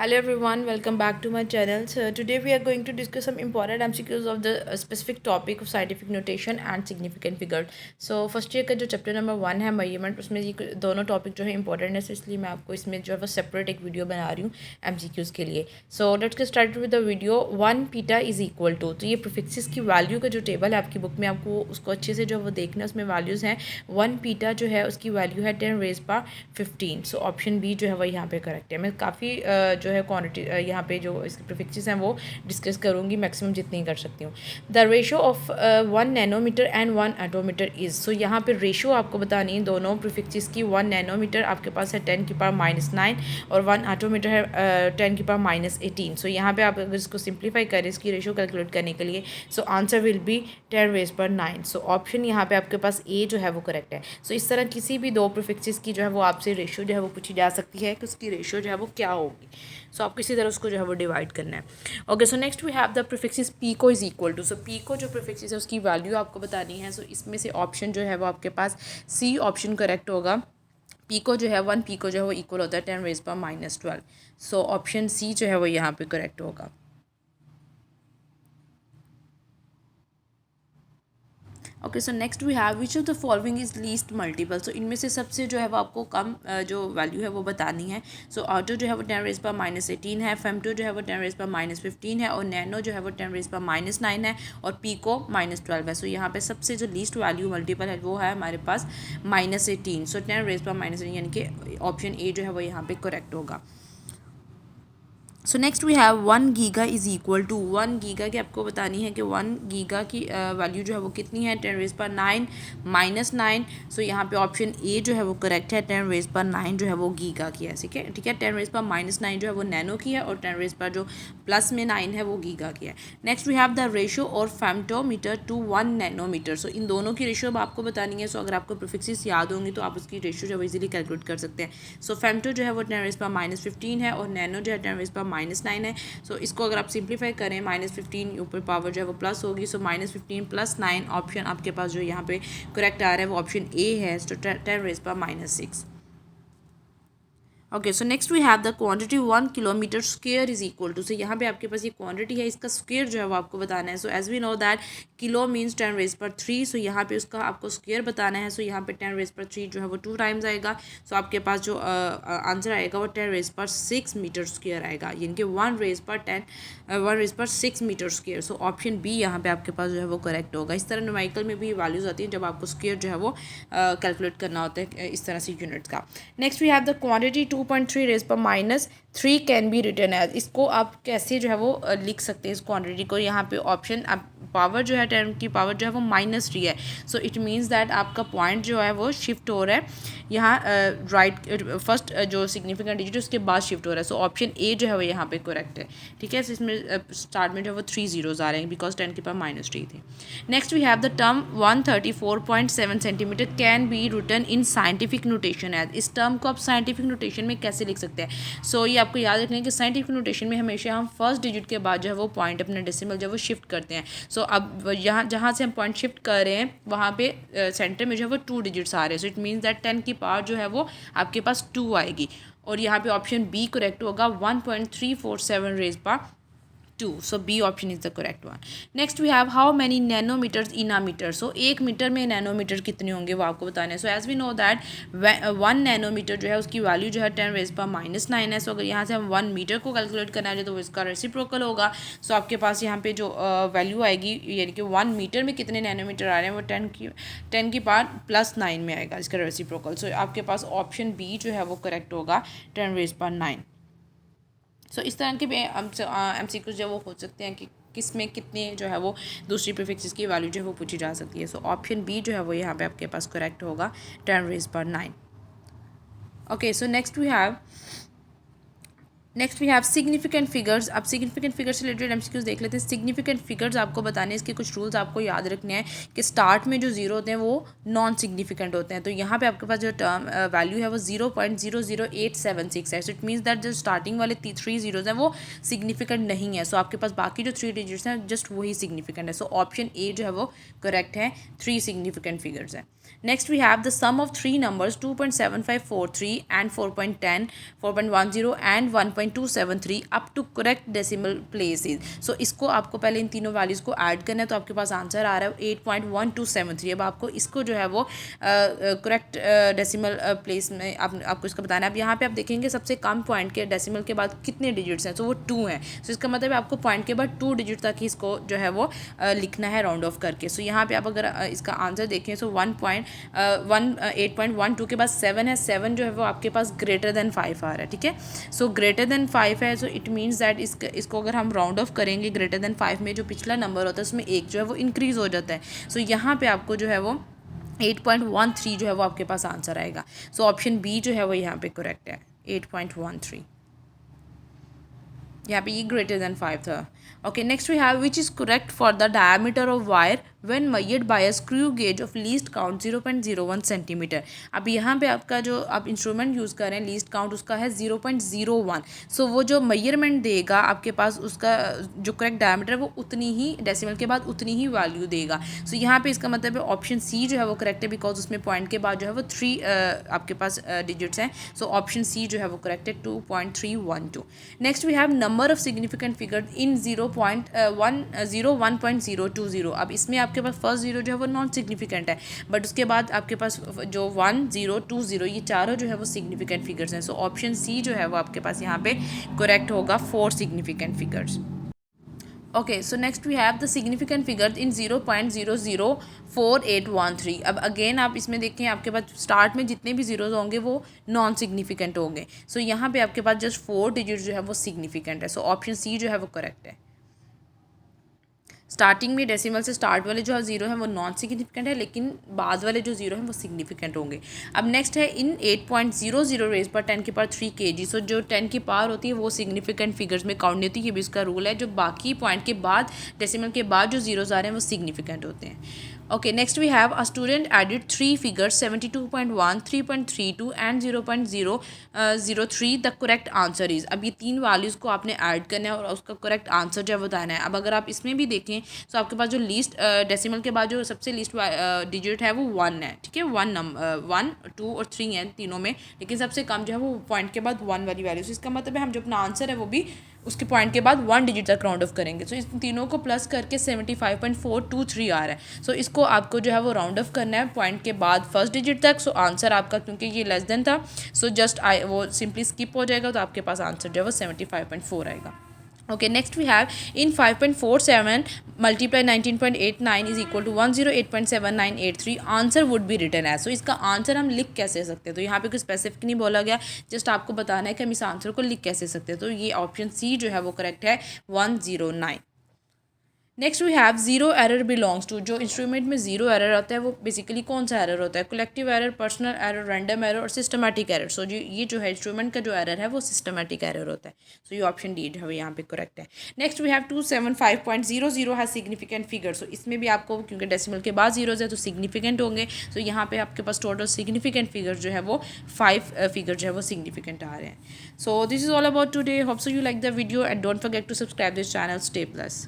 Hello everyone, welcome back to my channel. So today we are going to discuss some important MCQs of the specific topic of scientific notation and significant figure. So first year का जो chapter number 1 है measurement, उसमें ये दोनों topic जो है important है, so इसलिए मैं आपको इसमें जो है वो सेपरेट एक वीडियो बना रही हूँ MCQs के लिए. So let's get started with the video. 1 पीटा इज इक्वल टू, तो ये प्रीफिक्सेस की वैल्यू का जो टेबल है आपकी बुक में, आपको उसको अच्छे से जो वो देखना है. उसमें वैल्यूज़ हैं. 1 पीटा जो है उसकी वैल्यू है 10 raise power 15. So option B जो है वो यहाँ पे करेक्ट है. मैं काफ़ी जो है क्वांटिटी यहाँ पे जो इसके प्रीफिक्सेस हैं वो डिस्कस करूँगी, मैक्सिमम जितनी कर सकती हूँ. The ratio of 1 nanometre and 1 attometre is, so यहाँ पे रेशो आपको बतानी है दोनों प्रीफिक्सेस की. 1 नैनोमीटर आपके पास है 10 की पावर -9 और 1 एटोमीटर है 10 की पावर -18. सो यहाँ पे आप अगर इसको सिंप्लीफाई करें इसकी रेशो कैलकुलेट करने के लिए, so answer will be 10 raise पर 9. सो ऑप्शन यहाँ पे आपके पास ए जो है वो करेक्ट है. सो इस तरह किसी भी दो प्रीफिक्सेस की जो है वो आपसे रेशो जो है वो पूछी जा सकती है कि उसकी रेशो जो है वो क्या होगी. सो आप किसी तरह उसको जो है वो डिवाइड करना है. Okay, so next we have the prefixes pico is equal to. So pico जो प्रीफिक्सेस है उसकी वैल्यू आपको बतानी है. सो इसमें से ऑप्शन जो है वो आपके पास सी ऑप्शन करेक्ट होगा. पीको जो है 1 पीको जो है वो इक्वल होता है 10 रेज पर -12. सो ऑप्शन सी जो है वो यहाँ पे करेक्ट होगा. Okay, so next we have which of the following is least multiple. So इनमें से सबसे जो है वो आपको कम जो वैल्यू है वो बतानी है. सो ऑटो जो है वो 10 रेज पर -18 है, फेमटो जो है वो 10 रेज पर -15 है और नैनो जो है वो 10 रेज पर -9 है और पीको -12 है. सो यहाँ पे सबसे जो लीस्ट वैल्यू मल्टीपल है वो है हमारे पास -18. सो 10 रेज पर -18 यानी कि ऑप्शन ए जो है वो यहाँ पे करेक्ट होगा. So next we have 1 giga is equal to. 1 giga की आपको बतानी है कि 1 गीगा की वैल्यू जो है वो कितनी है. 10 रेज पर 9 -9. सो यहाँ पे ऑप्शन ए जो है वो करेक्ट है. 10 रेज पर 9 जो है वो गीगा की है. ठीक है, ठीक है. 10 रेज पर -9 जो है वो नैनो की है और 10 रेज पर जो प्लस में 9 है वो गीगा की है. Next we have the ratio और फेमटोमीटर टू 1 नैनोमीटर. सो इन दोनों की रेशो अब आपको बतानी है. सो अगर आपको प्रीफिक्सेस याद होंगी तो आप उसकी रेशो जो है इजीली कैलकुलेट कर सकते हैं. सो फेमटो जो है वो 10 रेज पर -15 है और नैनो जो है 10 रेज पर -9 है. सो इसको अगर आप सिंप्लीफाई करें -15 ऊपर पावर जो है वो प्लस होगी. सो -15 + 9 ऑप्शन आपके पास जो यहाँ पे करेक्ट आ रहा है वो ऑप्शन ए है. सो 10 रेज पर -6. Okay, so next we have the quantity 1 kilometre square is equal to. So यहाँ पे आपके पास ये क्वांटिटी है, इसका स्क्वायर जो है वो आपको बताना है. So as we know that kilo means 10 raise पर 3. सो यहाँ पे उसका आपको स्क्वायर बताना है. सो यहाँ पे 10 रेज पर 3 जो है वो 2 टाइम्स आएगा. सो आपके पास जो आंसर आएगा वो 10 रेज पर 6 मीटर स्क्वायर आएगा, यानी कि 1 रेज पर 6 metre square. So option B यहाँ पे आपके पास जो है वो करेक्ट होगा. इस तरह न्यूमेरिकल में भी वैल्यूज आती हैं जब आपको स्क्वायर जो है वो कैलकुलेट करना होता है इस तरह से यूनिट्स का. Next we have the quantity 2.3 raise पर -3 कैन बी रिटर्न एज. इसको आप कैसे जो है वो लिख सकते हैं इस क्वांटिटी को. यहाँ पे ऑप्शन आप पावर जो है 10 की पावर जो है वो -3 है. सो इट मीन्स दैट आपका पॉइंट जो है वो शिफ्ट हो रहा है यहाँ राइट फर्स्ट जो सिग्निफिकेंट डिजिट उसके बाद शिफ्ट हो रहा है. सो ऑप्शन ए जो है वो यहाँ पे करेक्ट है. ठीक है, इसमें स्टार्ट में जो है वो 3 जीरोज आ रहे हैं बिकॉज 10 की पावर -3 थे. Next we have the term 134.7 centimetre can be written in scientific notation as. इस टर्म को आप साइंटिफिक नोटेशन में कैसे लिख सकते हैं. सो ये आपको याद रखना है कि साइंटिफिक नोटेशन में हमेशा हम फर्स्ट डिजिट के बाद जो है वो पॉइंट अपना डेसिमल जो है वो शिफ्ट करते हैं. सो अब यहाँ जहाँ से हम पॉइंट शिफ्ट कर रहे हैं वहाँ पे सेंटर में जो है वो 2 डिजिट्स आ रहे हैं. सो इट मीन्स दैट 10 की पावर जो है वो आपके पास 2 आएगी और यहाँ पे ऑप्शन बी करेक्ट होगा. 1.347 रेज पर 2. So B option is the correct one. Next we have how many nanometers in a meter. So 1 metre में नैनोमीटर कितने होंगे वो आपको बताना है. So as we know that 1 nanometer जो है उसकी वैल्यू जो है 10 रेज पर -9 है. सो अगर यहाँ से हम 1 मीटर को कैलकुलेट करना है तो इसका रेसिप्रोकल होगा. सो आपके पास यहाँ पे जो वैल्यू आएगी यानी कि 1 मीटर में कितने नैनोमीटर आ रहे हैं वो 10 की पावर +9 में आएगा इसका रेसिप्रोकल. सो आपके पास ऑप्शन बी जो है वो करेक्ट होगा 10 रेज पर 9. सो इस तरह के MCQs जो वो हो सकते हैं कि किस में कितने जो है वो दूसरी प्रीफिक्सेस की वैल्यू जो है वो पूछी जा सकती है. सो ऑप्शन बी जो है वो यहाँ पे आपके पास करेक्ट होगा 10 रेज पर 9. Okay, so next we have significant figures. अब सिग्निफिकेंट फिगर से रिलेटेड MCQs देख लेते हैं. सिग्निफिकेंट फिगर्स आपको बताने इसके कुछ रूल्स आपको याद रखने हैं कि स्टार्ट में जो जीरो होते हैं वो नॉन सिग्निफिकेंट होते हैं. तो यहाँ पे आपके पास जो टर्म वैल्यू है वो 0.00876 है. सो इट मीन्स दैट जो स्टार्टिंग वाले 3 जीरोज हैं वो सिग्निफिकेंट नहीं है. सो आपके पास बाकी जो 3 डिजिट्स हैं जस्ट वही सिग्निफिकेंट है. सो ऑप्शन ए जो है वो करेक्ट है. 3 सिग्निफिकेंट फिगर्स हैं. Next we have the sum of 3 numbers 2.7543 and 4.10 4.10 and 1. 8.273 up to correct decimal places. So इसको आपको पहले इन तीनों वैल्यूज़ को ऐड करना है, तो आपके पास आंसर आ रहा है 8.1273। अब आपको इसको जो है वो करेक्ट डेसिमल प्लेस में आपको इसका बताना है। अब यहाँ पे आप देखेंगे सबसे कम पॉइंट के डेसिमल के बाद कितने डिजिट्स हैं, तो वो 2 हैं। सो इसका मतलब है आपको पॉइंट के बाद 2 डिजिट तक ही इसको जो है वो लिखना है राउंड ऑफ करके। सो यहाँ पे आप अगर इसका आंसर देखें तो 8.12 के बाद 7 है, 7 जो है वो आपके पास ग्रेटर देन 5 आ रहा है, ठीक है। सो ग्रेटर देन 5 है, सो इट मीन्स दैट इसको अगर हम राउंड ऑफ करेंगे ग्रेटर देन 5 में जो पिछला नंबर होता है उसमें एक जो है वो इंक्रीज़ हो जाता है। सो यहाँ पे आपको जो है वो 8.13 जो है वो आपके पास आंसर आएगा। सो ऑप्शन बी जो है वो यहाँ पे करेक्ट है, 8.13। यहाँ पे ये ग्रेटर देन 5 था। Okay, next we have which is correct for the diameter of wire when measured by a screw gauge of least count 0.01 centimetre. अब यहाँ पे आपका जो आप इंस्ट्रूमेंट यूज़ कर रहे हैं लीस्ट काउंट उसका है 0.01। सो वो जो मेजरमेंट देगा आपके पास उसका जो करेक्ट डायमीटर है वो उतनी ही डेसिमल के बाद उतनी ही वैल्यू देगा। सो यहाँ पे इसका मतलब है ऑप्शन सी जो है वो करेक्ट है, बिकॉज उसमें पॉइंट के बाद जो है वो 3 आपके पास डिजिट्स हैं। सो ऑप्शन सी जो है वो करेक्ट है, 2.312। Next we have number of significant figure in 1.020। अब इसमें आपके पास फर्स्ट जीरो जो है वो नॉन सिग्निफिकेंट है, बट उसके बाद आपके पास जो 1, 0, 2, 0 ये चारों जो है वो सिग्निफिकेंट फिगर्स हैं। सो ऑप्शन सी जो है वो आपके पास यहाँ पे करेक्ट होगा, 4 significant figures. Okay, so next we have the significant figure in 0.004813। अब अगेन आप इसमें देखें आपके पास स्टार्ट में जितने भी जीरोज होंगे वो नॉन सिग्निफिकेंट होंगे। सो यहाँ पे आपके पास जस्ट 4 डिजिट जो है वो सिग्निफिकेंट है। सो ऑप्शन सी जो है वो करेक्ट है। स्टार्टिंग में डेसिमल से स्टार्ट वाले जो जीरो है वो नॉन सिग्निफिकेंट है, लेकिन बाद वाले जो जीरो हैं वो सिग्निफिकेंट होंगे। अब नेक्स्ट है इन 8.00 रेज पर 10 की पावर 3 kg। सो जो 10 की पावर होती है वो सिग्निफिकेंट फिगर्स में काउंट नहीं होती, ये भी इसका रूल है। जो बाकी पॉइंट के बाद डेसिमल के बाद जो जीरोज आ रहे हैं वो सिग्निफिकेंट होते हैं। Okay, next we have a student added 3 figures 72.1, 3.32 and 0.003। The correct answer is. अब ये 3 वैल्यूज़ को आपने ऐड करना है और उसका करेक्ट आंसर जो है बताना है। अब अगर आप इसमें भी देखें तो आपके पास जो लीस्ट डेसिमल के बाद जो सबसे लीस्ट डिजिट है वो 1 है, ठीक है। 1, 2 और 3 है तीनों में, लेकिन सबसे कम जो है वो पॉइंट के बाद 1 वाली वैल्यू। इसका मतलब है हम जो अपना आंसर है वो भी उसके पॉइंट के बाद 1 डिजिट तक राउंड ऑफ करेंगे। सो इस तीनों को प्लस करके 75.423 आ रहा है। सो इसको आपको जो है वो राउंड ऑफ करना है पॉइंट के बाद फर्स्ट डिजिट तक। सो आंसर आपका क्योंकि ये लेस देन था सो जस्ट वो सिंपली स्किप हो जाएगा, तो आपके पास आंसर जो है वो 75.4 आएगा। Okay, next we have in 5.47 multiply 19.89 is equal to 108.7983। Answer would be written as. So इसका आंसर हम लिख कैसे सकते हैं, तो यहाँ पे कोई स्पेसिफिक नहीं बोला गया, जस्ट आपको बताना है कि हम इस आंसर को लिख कैसे सकते हैं। तो ये ऑप्शन सी जो है वो करेक्ट है, 109। Next we have zero error belongs to. जो इंस्ट्रूमेंट में जीरो एरर आता है वो बेसिकली कौन सा एरर होता है, collective error, personal error, random error और सिस्टमैटिक एरर। सो ये जो है इंस्ट्रूमेंट का जो एरर है वो सिस्टमैटिक एरर होता है। सो ये ऑप्शन डी जो है यहाँ पे करेक्ट है। नेक्स्ट वी हैव 275.00 है सिग्निफिकेंट फिगर। सो इसमें भी आपको क्योंकि डेसिमल के बाद जीरोज है तो सिग्निफिकेंट होंगे। सो यहाँ पे आपके पास टोटल सिग्निफिकेंट फिगर जो है वो 5 फिगर जो है वो सिग्निफिकेंट आ रहे हैं। So this is all about today. Hope so you like the video and don't forget to subscribe this channel. Stay plus.